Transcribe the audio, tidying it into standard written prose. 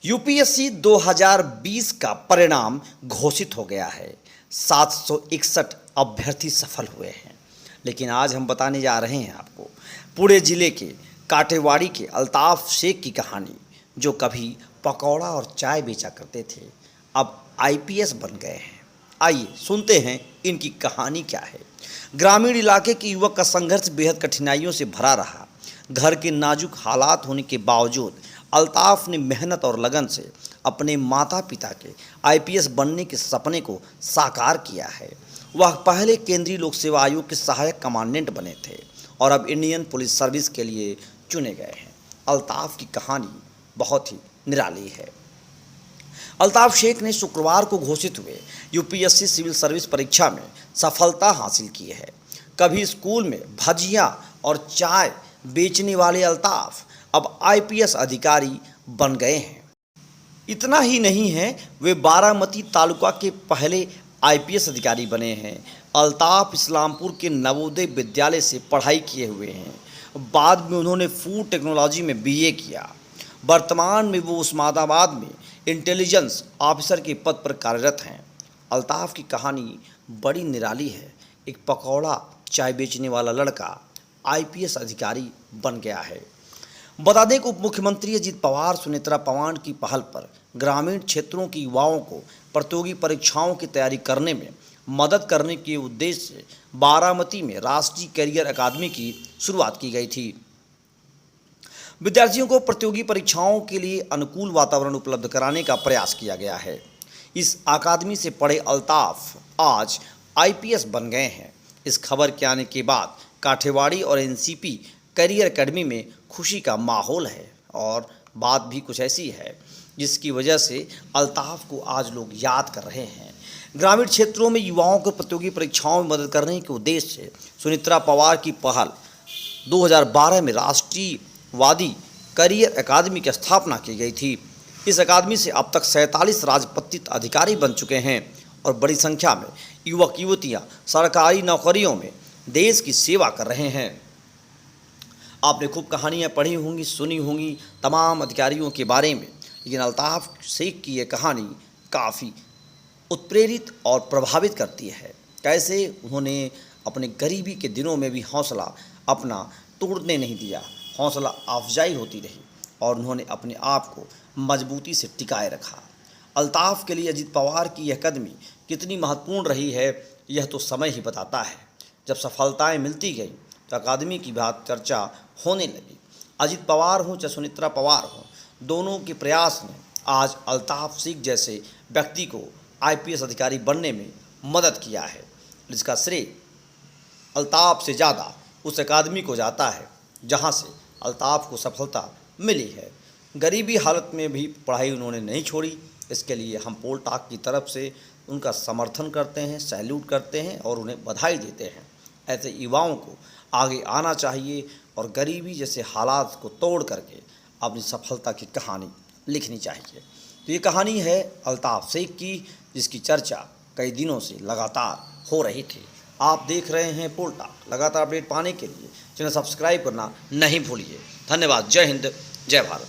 UPSC 2020 का परिणाम घोषित हो गया है। 761 अभ्यर्थी सफल हुए हैं। लेकिन आज हम बताने जा रहे हैं आपको पुणे जिले के काटेवाड़ी के अल्ताफ शेख की कहानी, जो कभी पकौड़ा और चाय बेचा करते थे, अब आईपीएस बन गए हैं। आइए सुनते हैं इनकी कहानी क्या है। ग्रामीण इलाके के युवक का संघर्ष बेहद कठिनाइयों से भरा रहा। घर के नाजुक हालात होने के बावजूद अल्ताफ ने मेहनत और लगन से अपने माता पिता के आईपीएस बनने के सपने को साकार किया है। वह पहले केंद्रीय लोक सेवा आयोग के सहायक कमांडेंट बने थे और अब इंडियन पुलिस सर्विस के लिए चुने गए हैं। अल्ताफ की कहानी बहुत ही निराली है। अल्ताफ शेख ने शुक्रवार को घोषित हुए यूपीएससी सिविल सर्विस परीक्षा में सफलता हासिल की है। कभी स्कूल में भजिया और चाय बेचने वाले अल्ताफ अब आईपीएस अधिकारी बन गए हैं। इतना ही नहीं है, वे बारामती तालुका के पहले आईपीएस अधिकारी बने हैं। अल्ताफ इस्लामपुर के नवोदय विद्यालय से पढ़ाई किए हुए हैं। बाद में उन्होंने फूड टेक्नोलॉजी में बीए किया। वर्तमान में वो उस्मानाबाद में इंटेलिजेंस ऑफिसर के पद पर कार्यरत हैं। अल्ताफ की कहानी बड़ी निराली है। एक पकौड़ा चाय बेचने वाला लड़का आईपीएस अधिकारी बन गया है। बता दें कि उप मुख्यमंत्री अजित पवार सुनेत्रा पवार की पहल पर ग्रामीण क्षेत्रों के युवाओं को प्रतियोगी परीक्षाओं की तैयारी करने में मदद करने के उद्देश्य से बारामती में राष्ट्रीय कैरियर अकादमी की शुरुआत की गई थी। विद्यार्थियों को प्रतियोगी परीक्षाओं के लिए अनुकूल वातावरण उपलब्ध कराने का प्रयास किया गया है। इस अकादमी से पढ़े अल्ताफ आज आईपीएस बन गए हैं। इस खबर के आने के बाद काठेवाड़ी और एनसीपी कैरियर एकेडमी में खुशी का माहौल है और बात भी कुछ ऐसी है जिसकी वजह से अल्ताफ को आज लोग याद कर रहे हैं। ग्रामीण क्षेत्रों में युवाओं को प्रतियोगी परीक्षाओं में मदद करने के उद्देश्य से सुनेत्रा पवार की पहल 2012 में राष्ट्रीयवादी कैरियर अकादमी की स्थापना की गई थी। इस अकादमी से अब तक 47 राजपत्रित अधिकारी बन चुके हैं और बड़ी संख्या में युवक युवतियां सरकारी नौकरियों में देश की सेवा कर रहे हैं। आपने खूब कहानियाँ पढ़ी होंगी, सुनी होंगी तमाम अधिकारियों के बारे में, लेकिन अल्ताफ शेख की ये कहानी काफ़ी उत्प्रेरित और प्रभावित करती है। कैसे उन्होंने अपने गरीबी के दिनों में भी हौसला अपना तोड़ने नहीं दिया, हौसला अफजाई होती रही और उन्होंने अपने आप को मजबूती से टिकाए रखा। अल्ताफ के लिए अजित पवार की यह कदमी कितनी महत्वपूर्ण रही है, यह तो समय ही बताता है। जब सफलताएं मिलती गई तो अकादमी की बात चर्चा होने लगी। अजित पवार हों चाहे सुनेत्रा पवार हों, दोनों के प्रयास ने आज अल्ताफ शेख जैसे व्यक्ति को आईपीएस अधिकारी बनने में मदद किया है। इसका श्रेय अल्ताफ से ज़्यादा उस अकादमी को जाता है जहां से अल्ताफ को सफलता मिली है। गरीबी हालत में भी पढ़ाई उन्होंने नहीं छोड़ी। इसके लिए हम पोल टाक की तरफ से उनका समर्थन करते हैं, सैल्यूट करते हैं और उन्हें बधाई देते हैं। ऐसे युवाओं को आगे आना चाहिए और गरीबी जैसे हालात को तोड़ करके अपनी सफलता की कहानी लिखनी चाहिए। तो ये कहानी है अल्ताफ शेख की, जिसकी चर्चा कई दिनों से लगातार हो रही थी। आप देख रहे हैं पोल टाक। लगातार अपडेट पाने के लिए चैनल सब्सक्राइब करना नहीं भूलिए। धन्यवाद। जय हिंद, जय भारत।